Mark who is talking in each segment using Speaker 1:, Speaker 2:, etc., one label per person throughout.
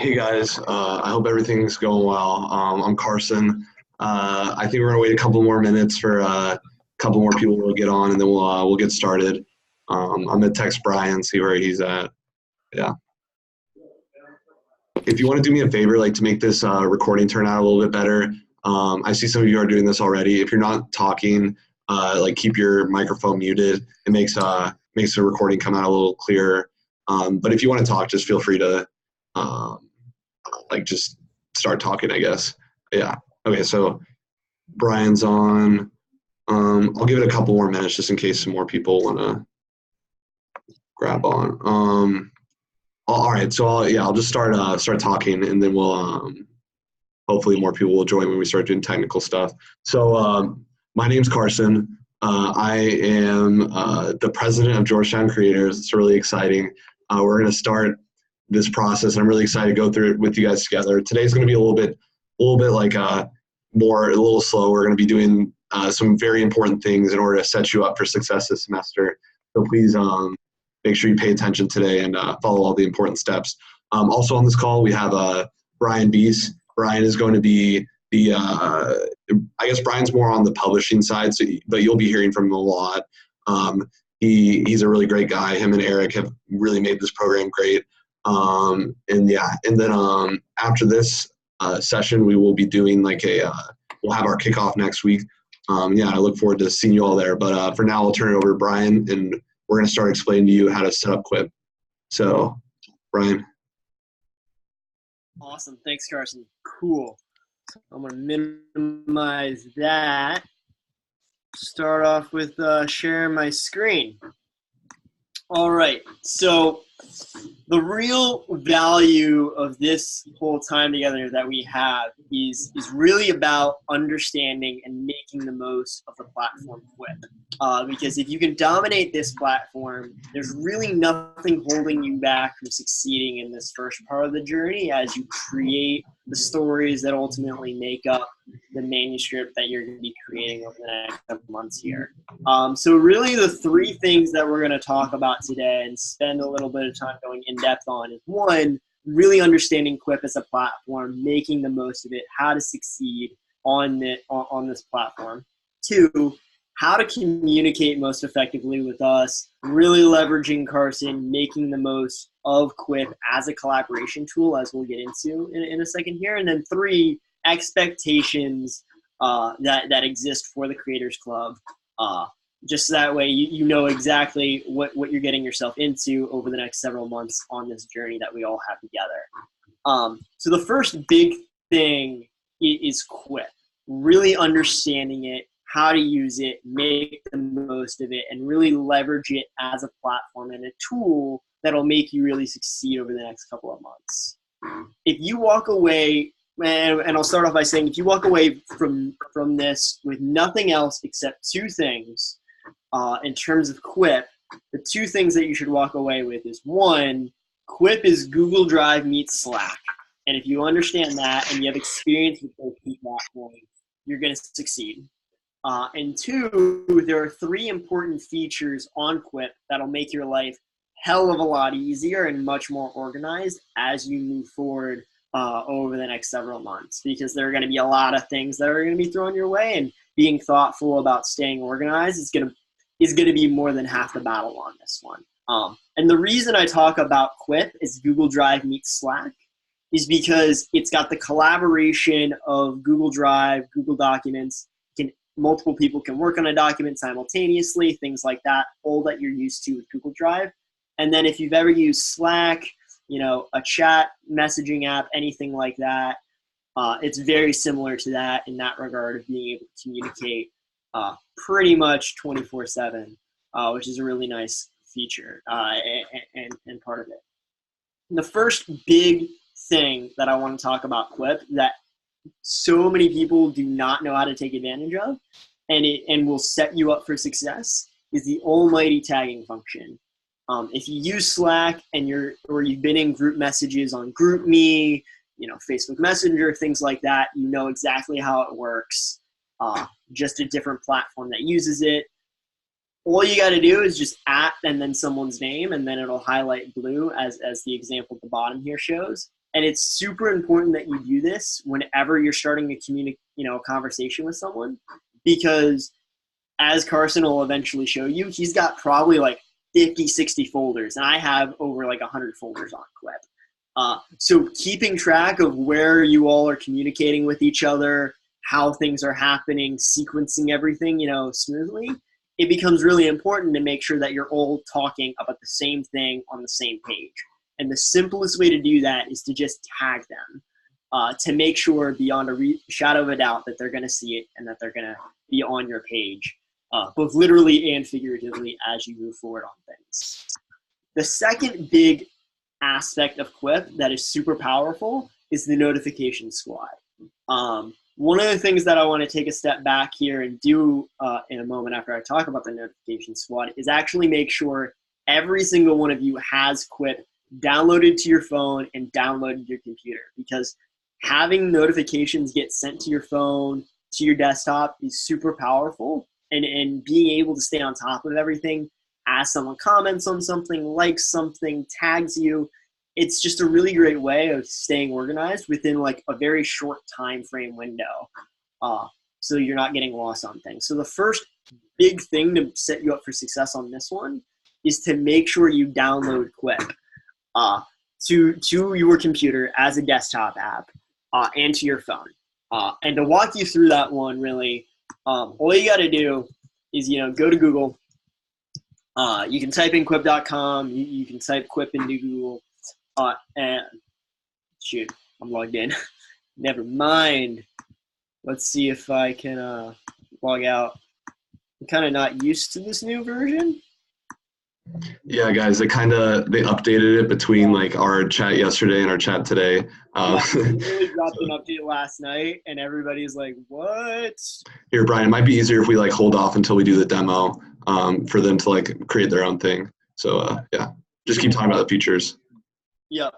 Speaker 1: Hey guys, I hope everything's going well. I'm Carson. I think we're gonna wait a couple more minutes for a couple more people to get on, and then we'll get started. I'm gonna text Brian, see where he's at. Yeah. If you want to do me a favor, like to make this recording turn out a little bit better, I see some of you are doing this already. If you're not talking, like keep your microphone muted. It makes the recording come out a little clearer. But if you want to talk, just feel free to just start talking, I guess. Yeah. Okay. So Brian's on. I'll give it a couple more minutes just in case some more people want to grab on. All right. So I'll just start talking, and then we'll hopefully more people will join when we start doing technical stuff. So my name's Carson. I am the president of Georgetown Creators. It's really exciting. We're going to start this process. I'm really excited to go through it with you guys together. Today's going to be a little bit like a little slow. We're going to be doing some very important things in order to set you up for success this semester. So please make sure you pay attention today and follow all the important steps. Also on this call, we have Brian Beese. Brian is going to be I guess Brian's more on the publishing side, but you'll be hearing from him a lot. He's a really great guy. Him and Eric have really made this program great. And then after this session, we will be doing we'll have our kickoff next week. I look forward to seeing you all there. But for now, I'll turn it over to Brian, and we're going to start explaining to you how to set up Quip. So, Brian.
Speaker 2: Awesome. Thanks, Carson. Cool. I'm going to minimize that. Start off with sharing my screen. All right. So the real value of this whole time together that we have is really about understanding and making the most of the platform Quip. Because if you can dominate this platform, there's really nothing holding you back from succeeding in this first part of the journey as you create the stories that ultimately make up the manuscript that you're going to be creating over the next couple months here. So really the three things that we're going to talk about today and spend a little bit of time going in depth on is one, really understanding Quip as a platform, making the most of it, how to succeed on this platform. Two, how to communicate most effectively with us, really leveraging Carson, making the most of Quip as a collaboration tool, as we'll get into in a second here. And then three, expectations that exist for the Creators Club. Just so that way you know exactly what you're getting yourself into over the next several months on this journey that we all have together. So the first big thing is Quip, really understanding it, how to use it, make the most of it, and really leverage it as a platform and a tool that'll make you really succeed over the next couple of months. If you walk away, and I'll start off by saying, if you walk away from this with nothing else except two things, in terms of Quip, the two things that you should walk away with is one, Quip is Google Drive meets Slack. And if you understand that and you have experience with those two platforms, you're going to succeed. And two, there are three important features on Quip that'll make your life hell of a lot easier and much more organized as you move forward over the next several months, because there are going to be a lot of things that are going to be thrown your way, and being thoughtful about staying organized is going to be more than half the battle on this one. And the reason I talk about Quip is Google Drive meets Slack is because it's got the collaboration of Google Drive, Google Documents. Multiple people can work on a document simultaneously, things like that, all that you're used to with Google Drive. And then if you've ever used Slack, a chat messaging app, anything like that, it's very similar to that in that regard of being able to communicate pretty much 24/7, which is a really nice feature and part of it. And the first big thing that I want to talk about Quip that so many people do not know how to take advantage of, and will set you up for success, is the almighty tagging function. If you use Slack and you've been in group messages on GroupMe, Facebook Messenger, things like that, you know exactly how it works. Just a different platform that uses it. All you got to do is just @ and then someone's name, and then it'll highlight blue as the example at the bottom here shows. And it's super important that you do this whenever you're starting a conversation with someone, because as Carson will eventually show you, he's got probably like 50, 60 folders, and I have over like 100 folders on Quip. So keeping track of where you all are communicating with each other, how things are happening, sequencing everything, smoothly, it becomes really important to make sure that you're all talking about the same thing on the same page. And the simplest way to do that is to just tag them to make sure beyond a shadow of a doubt that they're going to see it and that they're going to be on your page, both literally and figuratively as you move forward on things. The second big aspect of Quip that is super powerful is the notification squad. One of the things that I want to take a step back here and do in a moment after I talk about the notification squad is actually make sure every single one of you has Quip downloaded to your phone and downloaded to your computer, because having notifications get sent to your phone, to your desktop is super powerful, and being able to stay on top of everything as someone comments on something, likes something, tags you, it's just a really great way of staying organized within like a very short time frame window, so you're not getting lost on things. So the first big thing to set you up for success on this one is to make sure you download Quip to your computer as a desktop app and to your phone. And to walk you through that one, really, all you got to do is go to Google. You can type in quip.com. You can type Quip into Google. And shoot, I'm logged in. Never mind. Let's see if I can log out. I'm kind of not used to this new version.
Speaker 1: Yeah, guys, they updated it between like our chat yesterday and our chat today.
Speaker 2: They really dropped an update last night, and everybody's like, "What?"
Speaker 1: Here, Brian, it might be easier if we like hold off until we do the demo for them to like create their own thing. So yeah, just keep talking about the features.
Speaker 2: Yep.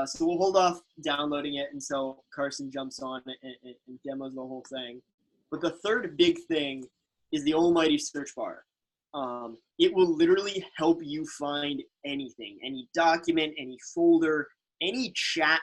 Speaker 2: So we'll hold off downloading it until Carson jumps on and demos the whole thing. But the third big thing is the almighty search bar. It will literally help you find anything, any document, any folder, any chat,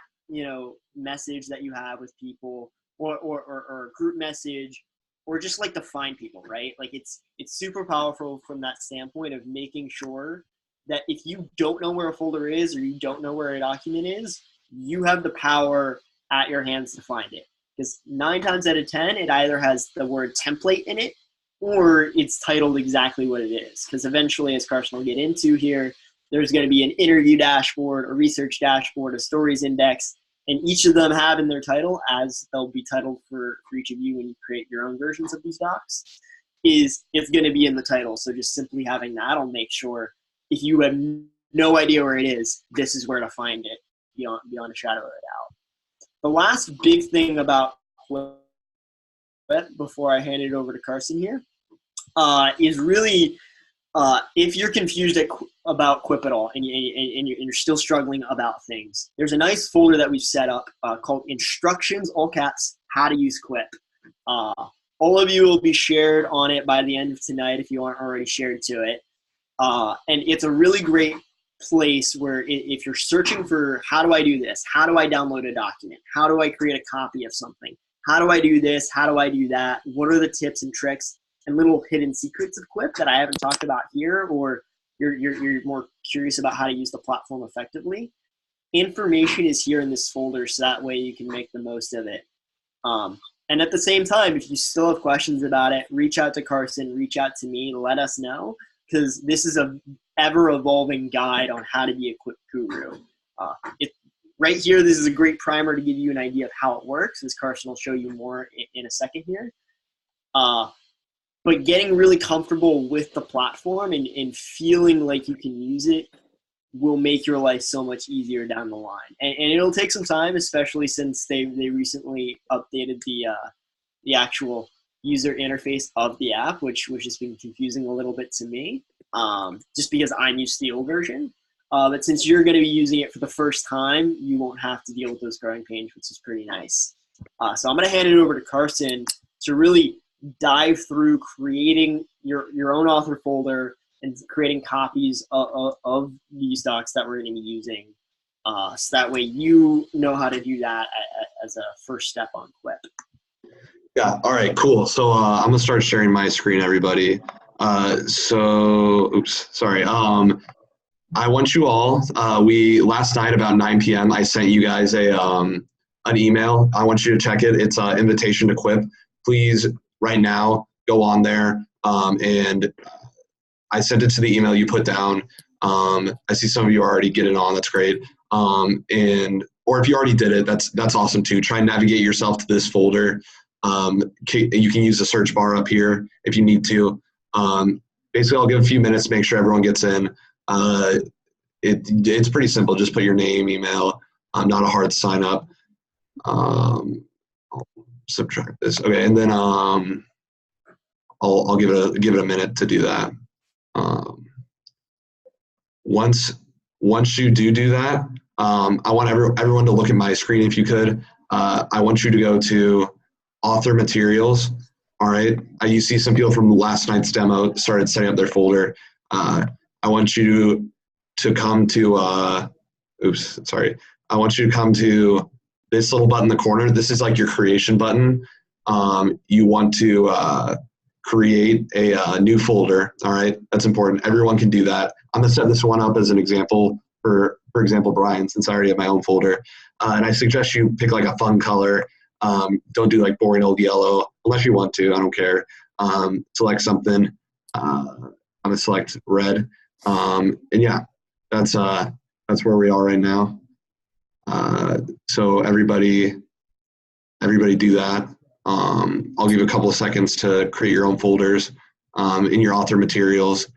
Speaker 2: message that you have with people, or a group message, or just like to find people, right? Like it's super powerful from that standpoint of making sure that if you don't know where a folder is or you don't know where a document is, you have the power at your hands to find it. Because 9 times out of 10, it either has the word template in it or it's titled exactly what it is. Because eventually, as Carson will get into here, there's going to be an interview dashboard, a research dashboard, a stories index, and each of them have in their title, as they'll be titled for each of you when you create your own versions of these docs, it's going to be in the title. So just simply having that will make sure if you have no idea where it is, this is where to find it beyond a shadow of a doubt. The last big thing about Quip, before I hand it over to Carson here, is really if you're confused about Quip at all and you're still struggling about things, there's a nice folder that we've set up called Instructions, all caps, How to Use Quip. All of you will be shared on it by the end of tonight if you aren't already shared to it. And it's a really great place where if you're searching for how do I do this, how do I download a document, how do I create a copy of something, how do I do this, how do I do that, what are the tips and tricks and little hidden secrets of Quip that I haven't talked about here, or you're more curious about how to use the platform effectively, information is here in this folder, so that way you can make the most of it. And at the same time, if you still have questions about it, reach out to Carson, reach out to me, let us know, because this is a ever-evolving guide on how to be a Quip guru. Right here, this is a great primer to give you an idea of how it works, as Carson will show you more in a second here. But getting really comfortable with the platform and feeling like you can use it will make your life so much easier down the line. And it'll take some time, especially since they recently updated the actual user interface of the app, which has been confusing a little bit to me, just because I'm used to the old version. But since you're going to be using it for the first time, you won't have to deal with those growing pains, which is pretty nice. So I'm going to hand it over to Carson to really dive through creating your own author folder and creating copies of these docs that we're going to be using So that way you know how to do that as a first step on Quip.
Speaker 1: Yeah. All right. Cool. So I'm gonna start sharing my screen, everybody. Oops. Sorry. I want you all. We last night about 9 p.m. I sent you guys an email. I want you to check it. It's an invitation to Quip. Please, right now, go on there. And I sent it to the email you put down. I see some of you are already getting on. That's great. Or if you already did it, that's awesome too. Try and navigate yourself to this folder. You can use the search bar up here if you need to. Basically, I'll give a few minutes to make sure everyone gets in. It's pretty simple. Just put your name, email. Not a hard sign up. I'll subtract this. Okay, and then I'll give it a minute to do that. Once you do that, I want everyone to look at my screen if you could. I want you to go to author materials. All right. You see some people from last night's demo started setting up their folder. I want you to come to, I want you to come to this little button in the corner. This is like your creation button. You want to create a new folder. All right. That's important. Everyone can do that. I'm going to set this one up as an example for example, Brian, since I already have my own folder. And I suggest you pick like a fun color. Don't do like boring old yellow unless you want to. I don't care. Select something. I'm gonna select red. And yeah, that's where we are right now. So everybody do that. I'll give you a couple of seconds to create your own folders in your author materials.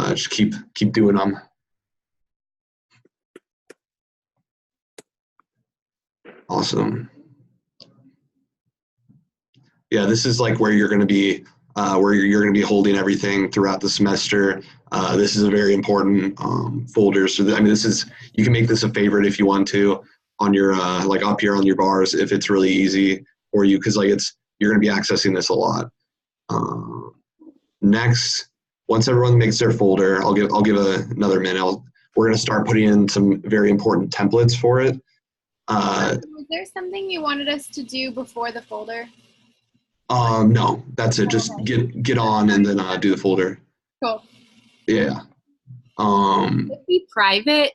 Speaker 1: Just keep doing them. Awesome. Yeah, this is like where you're going to be holding everything throughout the semester. This is a very important folder. So you can make this a favorite if you want to on your like up here on your bars if it's really easy for you, because like you're going to be accessing this a lot. Next, once everyone makes their folder, I'll give another minute. We're going to start putting in some very important templates for it.
Speaker 3: Was there something you wanted us to do before the folder?
Speaker 1: No, that's it. Just get on and then do the folder.
Speaker 3: Cool.
Speaker 1: Yeah.
Speaker 3: Should it be private?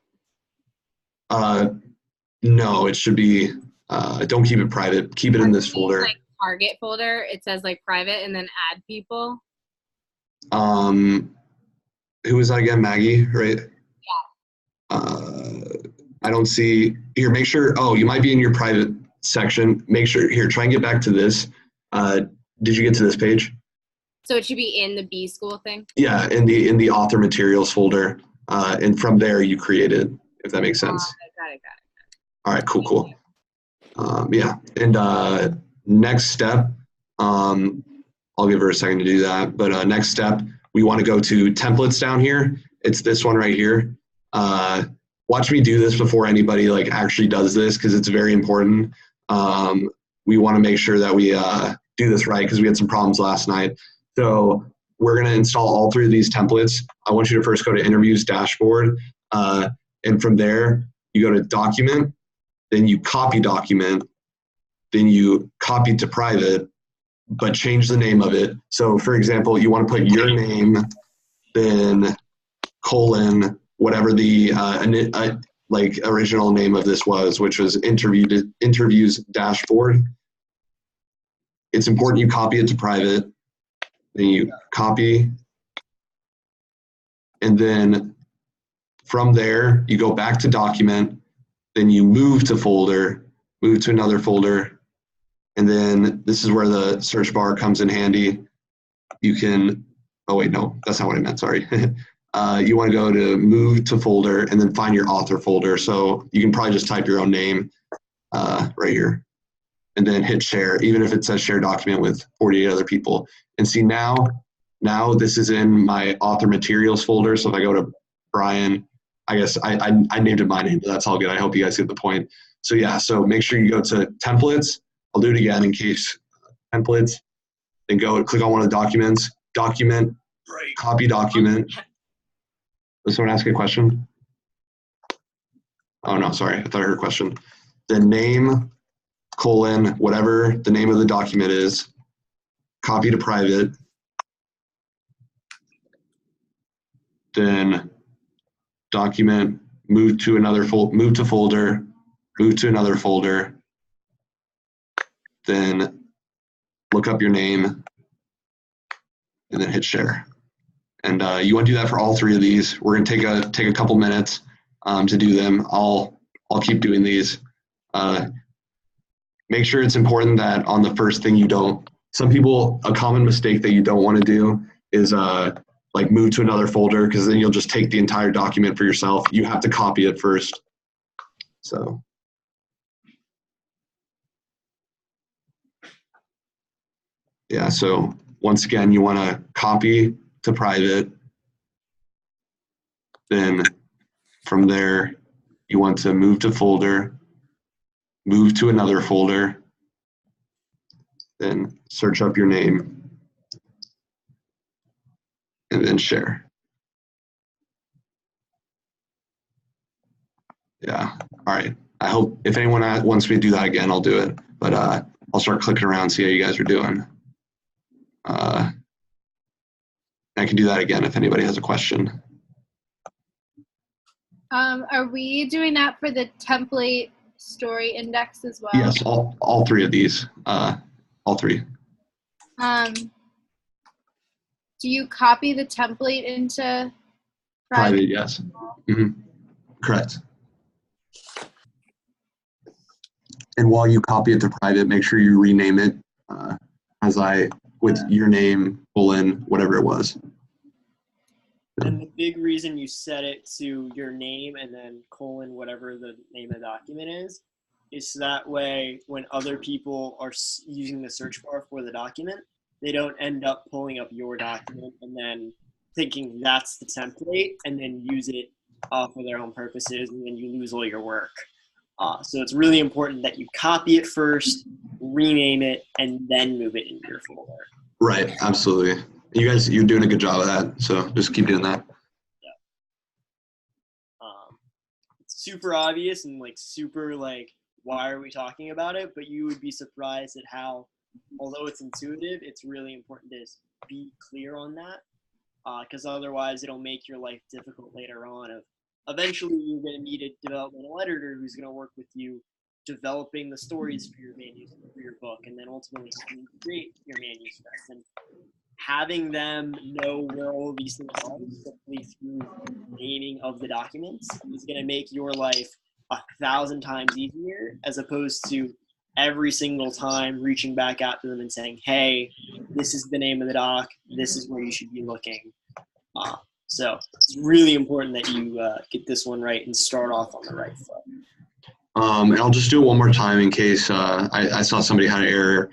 Speaker 1: No, it should be. Don't keep it private. Keep it in this folder.
Speaker 3: Like target folder. It says like private and then add people.
Speaker 1: Who was that again? Maggie, right?
Speaker 3: Yeah.
Speaker 1: I don't see here. Make sure. Oh, you might be in your private section. Make sure here. Try and get back to this. Did you get to this page?
Speaker 3: So it should be in the B school thing?
Speaker 1: Yeah, in the author materials folder. And from there you create it, if that makes sense.
Speaker 3: Got it.
Speaker 1: All right, cool. Yeah, and next step, I'll give her a second to do that. But next step, we want to go to templates down here. It's this one right here. Watch me do this before anybody like actually does this, because it's very important. We want to make sure that we do this right, because we had some problems last night. So we're going to install all three of these templates. I want you to first go to Interviews Dashboard. And from there, you go to Document, then you copy Document, then you copy to Private, but change the name of it. So for example, you want to put your name, then colon, whatever the like original name of this was, which was Interviews Dashboard. It's important you copy it to private, then you copy, and then from there, you go back to document, then you move to folder, move to another folder, and then this is where the search bar comes in handy. You can, oh wait, no, that's not what I meant, sorry. You want to go to move to folder and then find your author folder. So you can probably just type your own name right here and then hit share, even if it says share document with 48 other people. And see now this is in my author materials folder. So if I go to Brian, I guess I named it my name, but that's all good. I hope you guys get the point. So yeah, so make sure you go to templates. I'll do it again in case templates, then go and click on one of the documents, document, copy document. Does someone ask a question? Oh, no, sorry. I thought I heard a question. Then name, colon, whatever the name of the document is, copy to private, then document, move to another move to folder, move to another folder, then look up your name, and then hit share. And you want to do that for all three of these. We're going to take a couple minutes to do them. I'll keep doing these. Make sure it's important that on the first thing you don't. Some people, a common mistake that you don't want to do is like move to another folder, because then you'll just take the entire document for yourself. You have to copy it first. So. Yeah, so once again, you want to copy to private. Then from there, you want to move to folder, move to another folder, then search up your name, and then share. Yeah, all right. I hope if anyone wants me to do that again, I'll do it. But I'll start clicking around, see how you guys are doing. I can do that again if anybody has a question.
Speaker 3: Are we doing that for the template story index as well?
Speaker 1: Yes, all three of these. All three.
Speaker 3: Do you copy the template into
Speaker 1: Private, yes. Mm-hmm. Correct. And while you copy it to private, make sure you rename it with your name, colon, whatever it was.
Speaker 2: And the big reason you set it to your name and then colon, whatever the name of the document is so that way when other people are using the search bar for the document, they don't end up pulling up your document and then thinking that's the template and then use it for their own purposes, and then you lose all your work. So it's really important that you copy it first, rename it, and then move it into your folder.
Speaker 1: Right, absolutely. You're doing a good job of that, so just keep doing that.
Speaker 2: Yeah. It's super obvious and super why are we talking about it? But you would be surprised at how, although it's intuitive, it's really important to be clear on that, because otherwise it'll make your life difficult later on. Eventually you're going to need a developmental editor who's going to work with you developing the stories for your manuscript, for your book, and then ultimately create your manuscript. And having them know where all these things are simply through naming of the documents is going to make your life 1,000 times easier, as opposed to every single time reaching back out to them and saying, hey, this is the name of the doc, this is where you should be looking. So it's really important that you get this one right and start off on the right foot.
Speaker 1: And I'll just do it one more time in case I saw somebody had an error.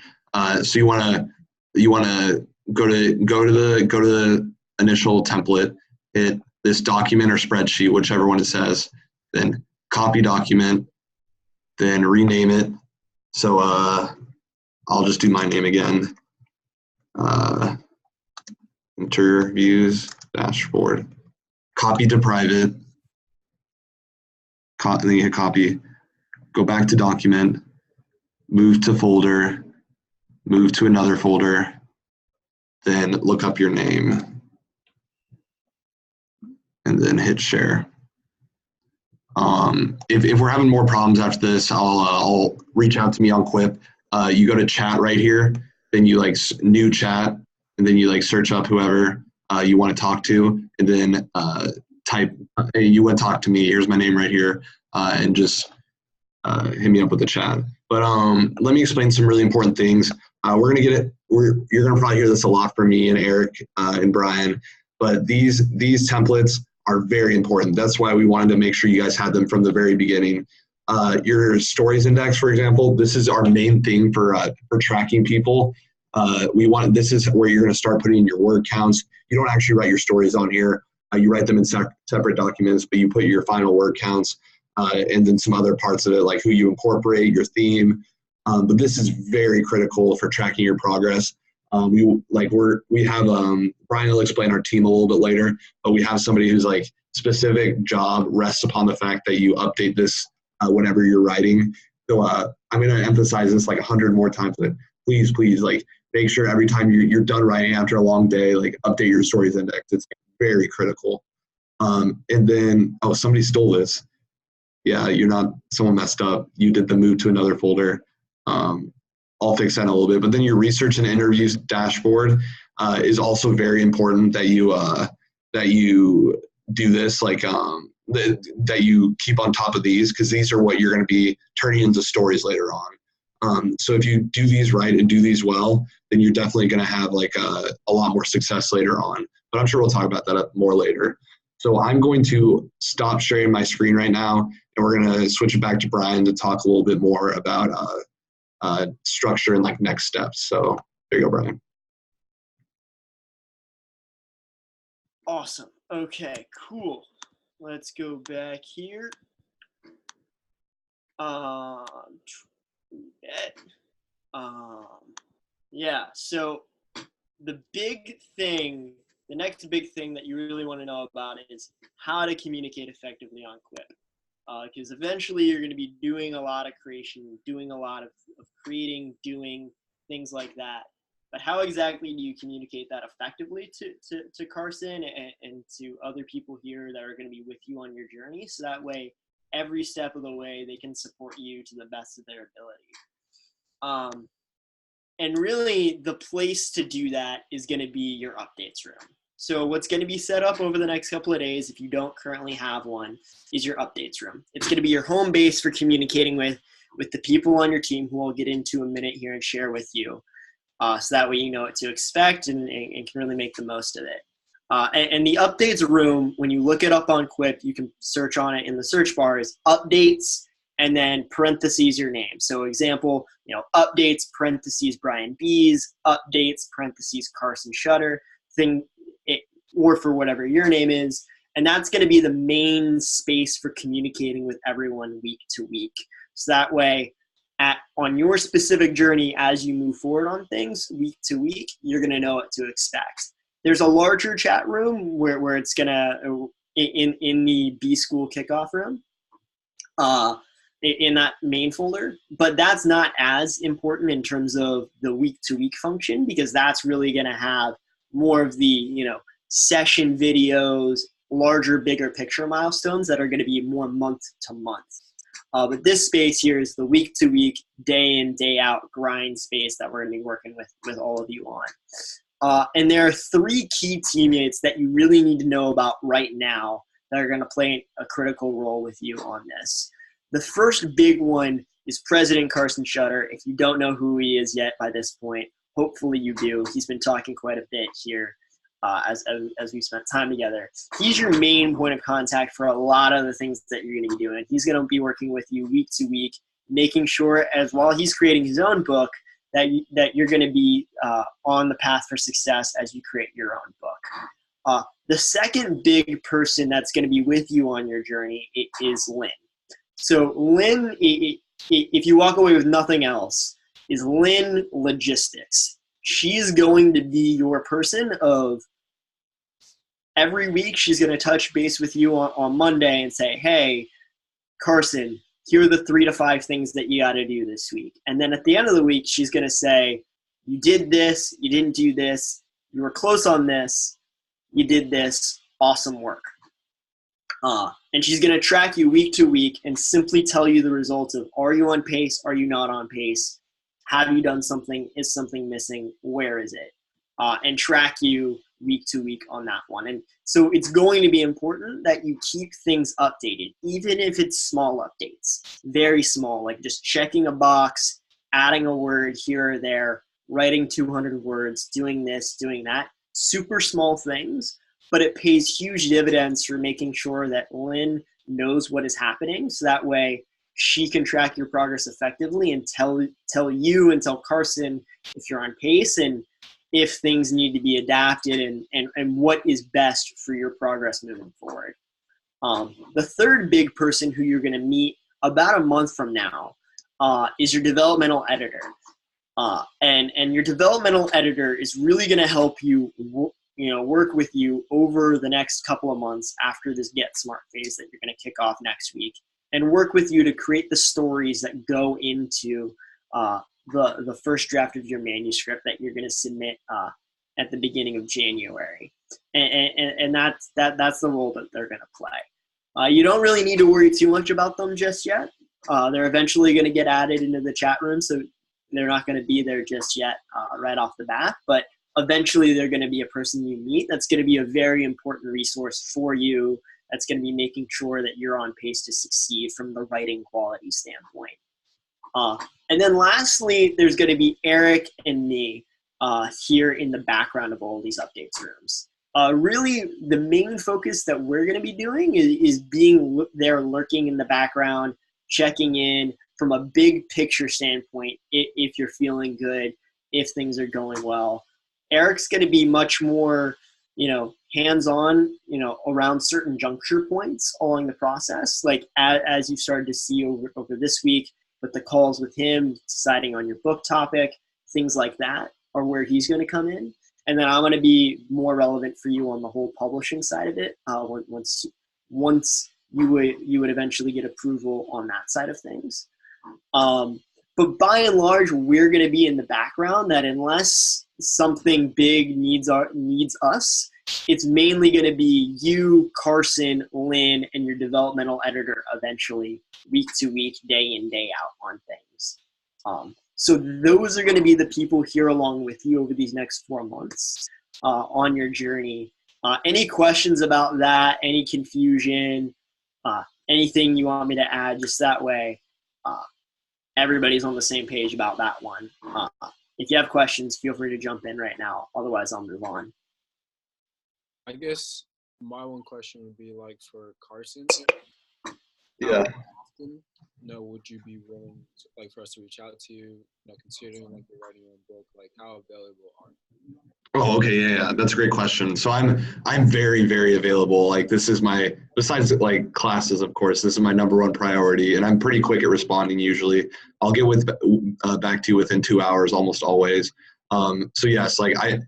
Speaker 1: So you want to go to the initial template, hit this document or spreadsheet, whichever one it says, then copy document, then rename it. So I'll just do my name again. Interviews dashboard. Copy to private. Then you hit copy. Go back to document. Move to folder. Move to another folder. Then look up your name. And then hit share. If we're having more problems after this, I'll reach out to me on Quip. You go to chat right here, then you new chat, and then you search up whoever you want to talk to, and then type, hey, you want to talk to me, here's my name right here, and just hit me up with the chat. But let me explain some really important things. We're gonna get it. You're gonna probably hear this a lot from me and Eric and Brian, but these templates are very important. That's why we wanted to make sure you guys had them from the very beginning. Your stories index, for example, this is our main thing for tracking people. This is where you're going to start putting in your word counts. You don't actually write your stories on here. You write them in separate documents, but you put your final word counts and then some other parts of it, like who you incorporate, your theme. But this is very critical for tracking your progress. We have Brian will explain our team a little bit later, but we have somebody who's specific job rests upon the fact that you update this whenever you're writing. So I'm going to emphasize this like 100 more times. That please, like make sure every time you're done writing after a long day, like update your stories index. It's very critical. And then, oh, somebody stole this. Yeah, someone messed up. You did the move to another folder. I'll fix that in a little bit. But then your research and interviews dashboard is also very important that you do this, like that you keep on top of these, because these are what you're going to be turning into stories later on. So if you do these right and do these well, then you're definitely going to have like a lot more success later on. But I'm sure we'll talk about that more later. So I'm going to stop sharing my screen right now, and we're going to switch it back to Brian to talk a little bit more about structure and like next steps. So there you go, Brian.
Speaker 2: Awesome. Okay, cool. Let's go back here. Yeah, so the next big thing that you really want to know about is how to communicate effectively on Quip. Because eventually you're going to be doing a lot of creation, doing a lot of creating, doing things like that. But how exactly do you communicate that effectively to Carson and to other people here that are going to be with you on your journey? So that way, every step of the way, they can support you to the best of their ability. And really, the place to do that is going to be your updates room. So what's going to be set up over the next couple of days, if you don't currently have one, is your updates room. It's going to be your home base for communicating with the people on your team, who I'll get into a minute here and share with you. So that way you know what to expect and can really make the most of it. And the updates room, when you look it up on Quip, you can search on it in the search bar, is updates and then parentheses your name. So example, updates, parentheses Brian Bees, updates, parentheses Carson Shutter, or for whatever your name is. And that's going to be the main space for communicating with everyone week to week. So that way, on your specific journey, as you move forward on things week to week, you're going to know what to expect. There's a larger chat room where it's going to, in the B School Kickoff room, in that main folder, but that's not as important in terms of the week to week function, because that's really going to have more of the, session videos, larger, bigger picture milestones that are going to be more month to month. But this space here is the week to week, day in, day out grind space that we're going to be working with all of you on. And there are 3 key teammates that you really need to know about right now that are going to play a critical role with you on this. The first big one is President Carson Shutter. If you don't know who he is yet by this point, hopefully you do. He's been talking quite a bit here as we spent time together. He's your main point of contact for a lot of the things that you're going to be doing. He's going to be working with you week to week, making sure, as while he's creating his own book, that you're going to be on the path for success as you create your own book. The second big person that's going to be with you on your journey is Lynn. So Lynn, if you walk away with nothing else, is Lynn Logistics. She's going to be your person of every week. She's going to touch base with you on Monday and say, hey, Carson, here are the 3 to 5 things that you got to do this week. And then at the end of the week, she's going to say, you did this, you didn't do this, you were close on this, you did this, awesome work. And she's going to track you week to week and simply tell you the results of, are you on pace? Are you not on pace? Have you done something? Is something missing? Where is it? And track you week to week on that one. And so it's going to be important that you keep things updated, even if it's small updates, very small, like just checking a box, adding a word here or there, writing 200 words, doing this, doing that, super small things, but it pays huge dividends for making sure that Lynn knows what is happening. So that way she can track your progress effectively and tell you and tell Carson if you're on pace and if things need to be adapted and what is best for your progress moving forward. The third big person who you're going to meet about a month from now is your developmental editor. And your developmental editor is really going to help you work with you over the next couple of months after this Get Smart phase that you're going to kick off next week, and work with you to create the stories that go into the first draft of your manuscript that you're going to submit at the beginning of January. And that's the role that they're going to play. You don't really need to worry too much about them just yet. They're eventually going to get added into the chat room, so they're not going to be there just yet right off the bat. But eventually they're going to be a person you meet that's going to be a very important resource for you, that's going to be making sure that you're on pace to succeed from the writing quality standpoint. And then lastly, there's going to be Eric and me here in the background of all these updates rooms. Really, the main focus that we're going to be doing is being there, lurking in the background, checking in from a big picture standpoint, if you're feeling good, if things are going well. Eric's going to be much more, hands-on, around certain juncture points along the process, like as you've started to see over this week with the calls with him, deciding on your book topic, things like that are where he's going to come in. And then I'm going to be more relevant for you on the whole publishing side of it once you would eventually get approval on that side of things. But by and large, we're going to be in the background, that unless something big needs us, it's mainly going to be you, Carson, Lynn, and your developmental editor eventually, week to week, day in, day out on things. So those are going to be the people here along with you over these next 4 months on your journey. Any questions about that, any confusion, anything you want me to add, just that way everybody's on the same page about that one. If you have questions, feel free to jump in right now. Otherwise, I'll move on.
Speaker 4: I guess my one question would be like for Carson.
Speaker 1: Yeah.
Speaker 4: How often, would you be willing to, for us to reach out to you, considering you're writing your own book, how available are you?
Speaker 1: Oh, okay, yeah, that's a great question. So I'm very, very available. This is my, besides classes, of course, this is my number one priority, and I'm pretty quick at responding usually. I'll get back to you within 2 hours almost always. So yes, I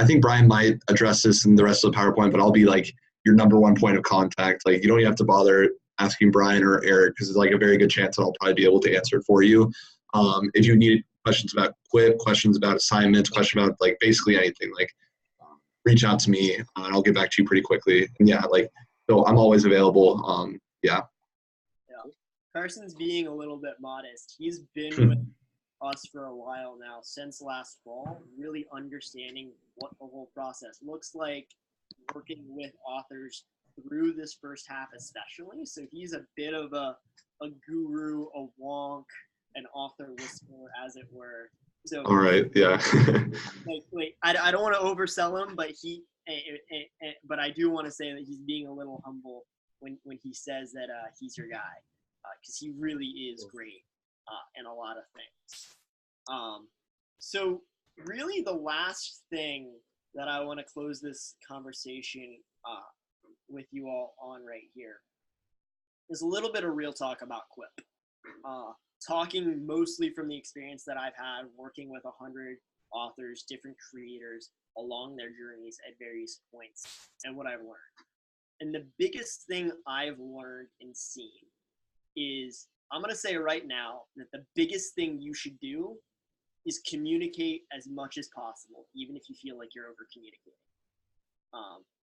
Speaker 1: think Brian might address this in the rest of the PowerPoint, but I'll be your number one point of contact. You don't have to bother asking Brian or Eric, because it's a very good chance that I'll probably be able to answer it for you. If you need questions about QUIP, questions about assignments, questions about basically anything, reach out to me and I'll get back to you pretty quickly. And yeah, so I'm always available. Yeah.
Speaker 2: Carson's being a little bit modest. He's been with us for a while now, since last fall, really understanding what the whole process looks like, working with authors through this first half especially. So he's a bit of a guru, a wonk, an author whisperer, as it were. So
Speaker 1: all right, yeah.
Speaker 2: I don't want to oversell him, but but I do want to say that he's being a little humble when he says that he's your guy, because he really is great in a lot of things. So really, the last thing that I want to close this conversation with you all on right here is a little bit of real talk about QUIP. Talking mostly from the experience that I've had working with 100 authors, different creators along their journeys at various points, and what I've learned. And the biggest thing I've learned and seen is, I'm going to say right now that the biggest thing you should do is communicate as much as possible, even if you feel like you're over communicating.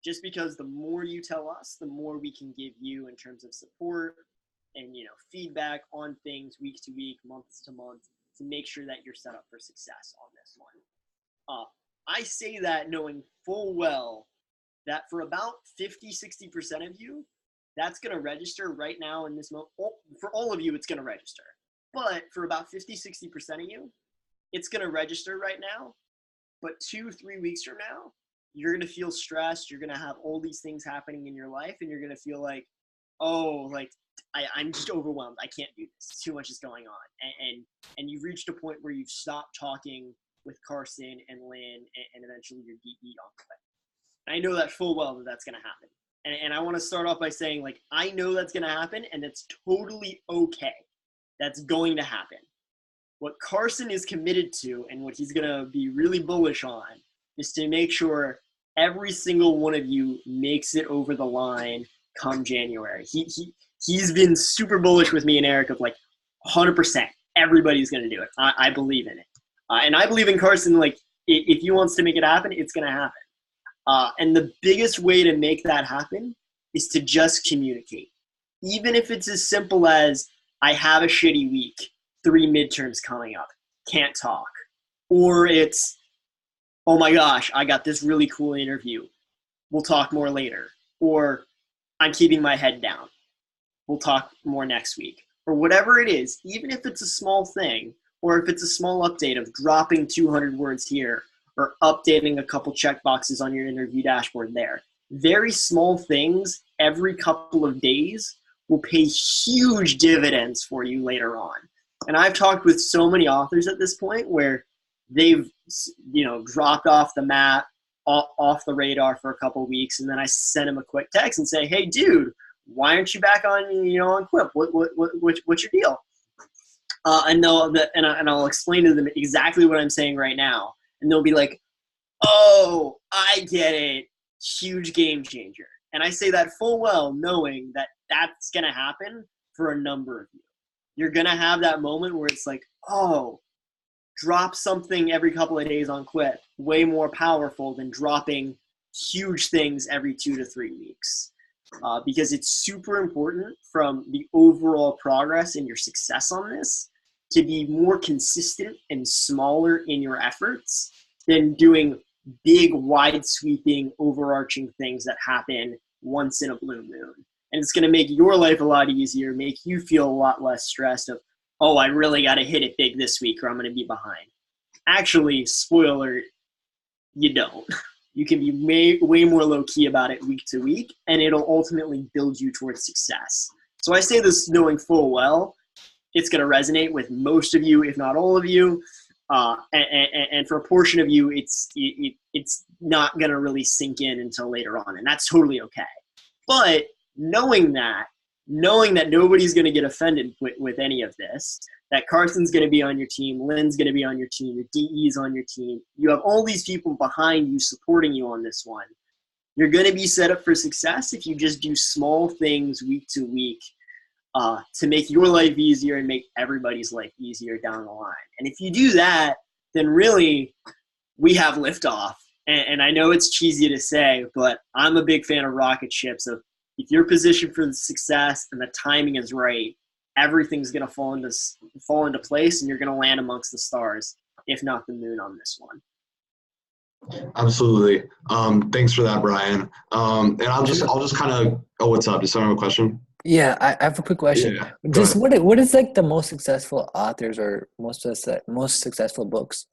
Speaker 2: Just because the more you tell us, the more we can give you in terms of support and feedback on things week to week, month to month, to make sure that you're set up for success on this one. I say that knowing full well that for about 50-60% of you, that's going to register right now in this moment. For all of you, it's going to register. But for about 50-60% of you, it's going to register right now. But 2-3 weeks from now, you're going to feel stressed. You're going to have all these things happening in your life, and you're going to feel like, I'm just overwhelmed. I can't do this. Too much is going on. And you've reached a point where you've stopped talking with Carson and Lynn and eventually your DE on the way. I know that full well that that's going to happen. And I want to start off by saying, I know that's going to happen, and it's totally okay. That's going to happen. What Carson is committed to and what he's going to be really bullish on is to make sure every single one of you makes it over the line come January. He's been super bullish with me and Eric of like 100%. Everybody's going to do it. I believe in it. And I believe in Carson. Like, if he wants to make it happen, it's going to happen. And the biggest way to make that happen is to just communicate. Even if it's as simple as, I have a shitty week, 3 midterms coming up, can't talk. Or it's, oh my gosh, I got this really cool interview, we'll talk more later. Or I'm keeping my head down, we'll talk more next week. Or whatever it is, even if it's a small thing, or if it's a small update of dropping 200 words here, or updating a couple checkboxes on your interview dashboard there. Very small things every couple of days will pay huge dividends for you later on. And I've talked with so many authors at this point where they've, dropped off the map, off the radar for a couple of weeks, and then I send them a quick text and say, "Hey, dude, why aren't you back on, on Quip? What's your deal?" And I'll explain to them exactly what I'm saying right now, and they'll be like, "Oh, I get it, huge game changer." And I say that full well, knowing that that's going to happen for a number of you. You're going to have that moment where it's like, oh, drop something every couple of days on Quip, way more powerful than dropping huge things every 2 to 3 weeks. Because it's super important from the overall progress and your success on this to be more consistent and smaller in your efforts than doing big, wide-sweeping, overarching things that happen once in a blue moon. And it's going to make your life a lot easier, make you feel a lot less stressed of, oh, I really got to hit it big this week or I'm going to be behind. Actually, spoiler, you don't. You can be way more low-key about it week to week, and it'll ultimately build you towards success. So I say this knowing full well it's going to resonate with most of you, if not all of you. And for a portion of you, it's not going to really sink in until later on, and that's totally okay. But knowing that nobody's going to get offended with any of this, that Carson's going to be on your team, Lynn's going to be on your team, your DE's on your team, you have all these people behind you supporting you on this one. You're going to be set up for success if you just do small things week to week to make your life easier and make everybody's life easier down the line. And if you do that, then really we have liftoff. And I know it's cheesy to say, but I'm a big fan of rocket ships. Of if you're positioned for the success and the timing is right, everything's going to fall into place, and you're going to land amongst the stars, if not the moon, on this one.
Speaker 1: Absolutely. Thanks for that, Brian. And I'll just kind of. Oh, what's up? Does someone have a question?
Speaker 5: Yeah, I have a quick question.
Speaker 1: Yeah,
Speaker 5: Just what is like the most successful authors or most successful books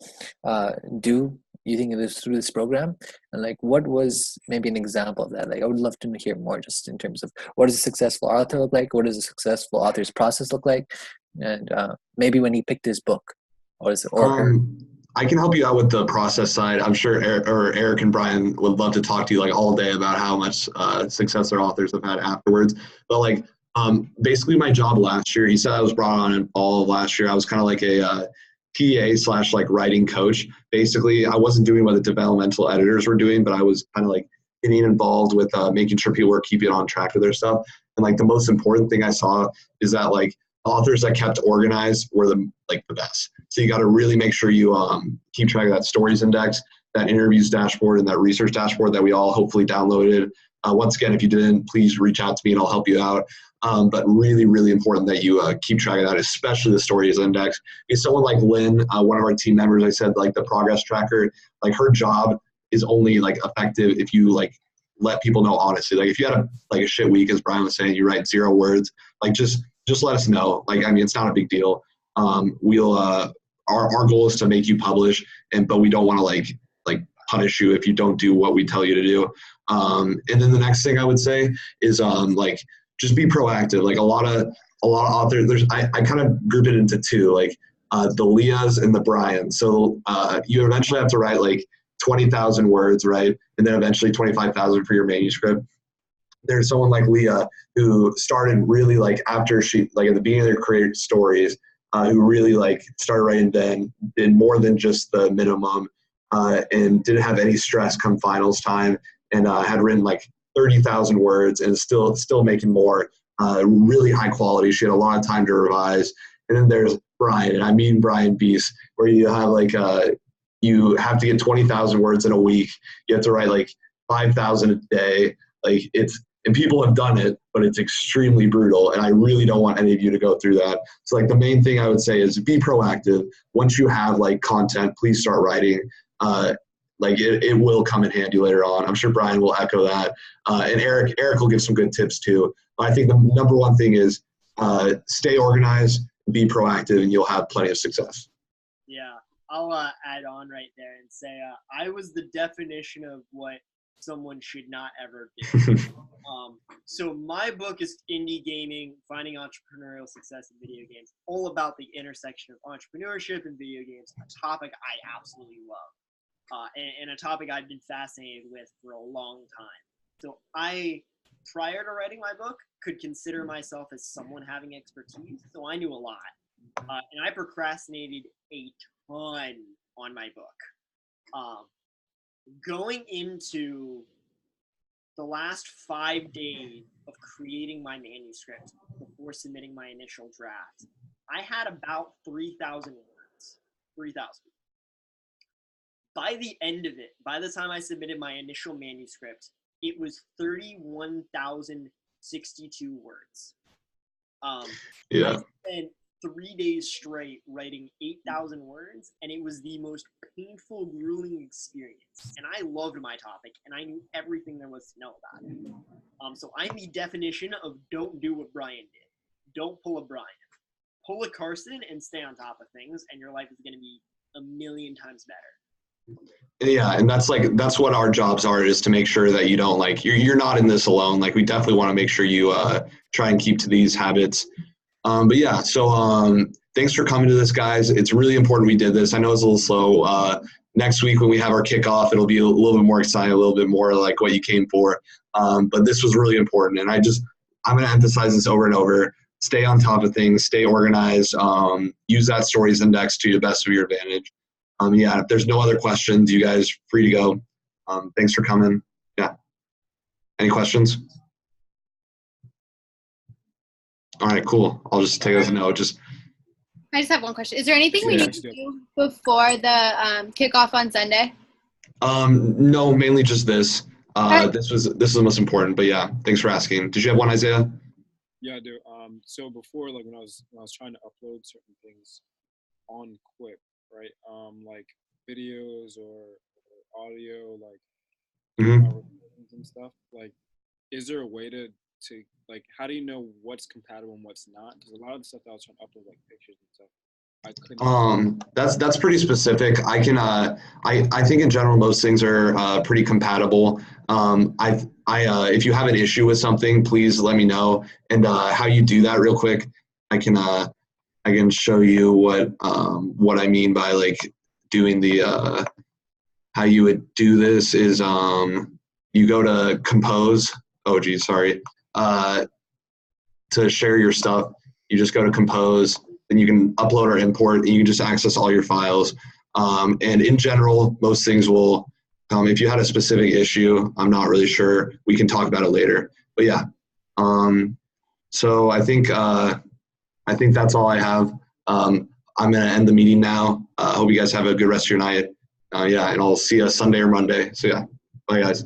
Speaker 5: do you think it is through this program? And like, what was maybe an example of that? Like, I would love to hear more just in terms of what does a successful author look like? What does a successful author's process look like? And maybe when he picked his book,
Speaker 1: I can help you out with the process side. I'm sure Eric and Brian would love to talk to you like all day about how much success their authors have had afterwards. But like, basically my job last year, he said I was brought on in fall of last year. I was kind of like a PA / like writing coach. Basically, I wasn't doing what the developmental editors were doing, but I was kind of like getting involved with making sure people were keeping on track with their stuff. And like the most important thing I saw is that like authors that kept organized were the best. So you got to really make sure you keep track of that stories index, that interviews dashboard, and that research dashboard that we all hopefully downloaded. Once again, if you didn't, please reach out to me and I'll help you out. But really, really important that you keep track of that, especially the stories index. Because someone like Lynn, one of our team members, I said like the progress tracker, like her job is only like effective if you like let people know honestly. Like if you had a shit week, as Brian was saying, you write 0 words, like just let us know. Like, I mean, it's not a big deal. We'll our goal is to make you publish, but we don't want to like punish you if you don't do what we tell you to do. And then the next thing I would say is like just be proactive. Like a lot of authors, I kind of group it into 2, like the Leahs and the Brians. So you eventually have to write like 20,000 words, right? And then eventually 25,000 for your manuscript. There's someone like Leah who started really like after she like at the beginning of their career stories, who really like started writing then, did more than just the minimum, and didn't have any stress come finals time, and had written like 30,000 words and still making more, really high quality. She had a lot of time to revise. And then there's Brian, and I mean Brian Beast, where you have like you have to get 20,000 words in a week. You have to write like 5,000 a day. Like and people have done it, but it's extremely brutal. And I really don't want any of you to go through that. So like the main thing I would say is be proactive. Once you have like content, please start writing. Like it will come in handy later on. I'm sure Brian will echo that. And Eric will give some good tips too. But I think the number one thing is stay organized, be proactive, and you'll have plenty of success.
Speaker 2: Yeah, I'll add on right there and say I was the definition of what someone should not ever do. So my book is Indie Gaming, Finding Entrepreneurial Success in Video Games, all about the intersection of entrepreneurship and video games, a topic I absolutely love, and a topic I've been fascinated with for a long time. So I, prior to writing my book, could consider myself as someone having expertise, so I knew a lot. And I procrastinated a ton on my book. Going into the last 5 days of creating my manuscript before submitting my initial draft, I had about 3,000 words. 3,000. By the end of it, by the time I submitted my initial manuscript, it was 31,062 words.
Speaker 1: Yeah.
Speaker 2: I spent 3 days straight writing 8,000 words, and it was the most painful, grueling experience. And I loved my topic, and I knew everything there was to know about it. So I'm the definition of don't do what Brian did. Don't pull a Brian. Pull a Carson and stay on top of things, and your life is going to be a million times better.
Speaker 1: Yeah, and that's what our jobs are, is to make sure that you don't you're not in this alone. Like we definitely want to make sure you try and keep to these habits. But yeah, so thanks for coming to this, guys. It's really important we did this. I know it's a little slow. Next week when we have our kickoff, it'll be a little bit more exciting, a little bit more like what you came for. But this was really important, and I'm going to emphasize this over and over. Stay on top of things, stay organized, use that stories index to the best of your advantage. Yeah, if there's no other questions, you guys free to go. Thanks for coming. Yeah. Any questions? All right, cool. I'll just take it as a no.
Speaker 3: I just have one question. Is there anything we need to do before the kickoff on Sunday?
Speaker 1: No, mainly just this. This is the most important. But yeah, thanks for asking. Did you have one, Isaiah?
Speaker 4: Yeah, I do. So before, like when I was trying to upload certain things on Quip, right? Like videos or audio, like recordings and stuff. Like, is there a way to like, how do you know what's compatible and what's not? Because a lot of the stuff that I was trying to upload, like pictures and stuff, I couldn't.
Speaker 1: That's pretty specific. I can I think in general most things are pretty compatible. If you have an issue with something, please let me know. And how you do that real quick, I can show you what I mean by like doing the how you would do this is you go to compose. Oh geez, sorry. To share your stuff, you just go to compose, and you can upload or import, and you can just access all your files. And in general, most things will, if you had a specific issue, I'm not really sure, we can talk about it later. But yeah, so I think that's all I have. I'm going to end the meeting now. Hope you guys have a good rest of your night. Yeah, and I'll see you Sunday or Monday. So yeah, bye guys.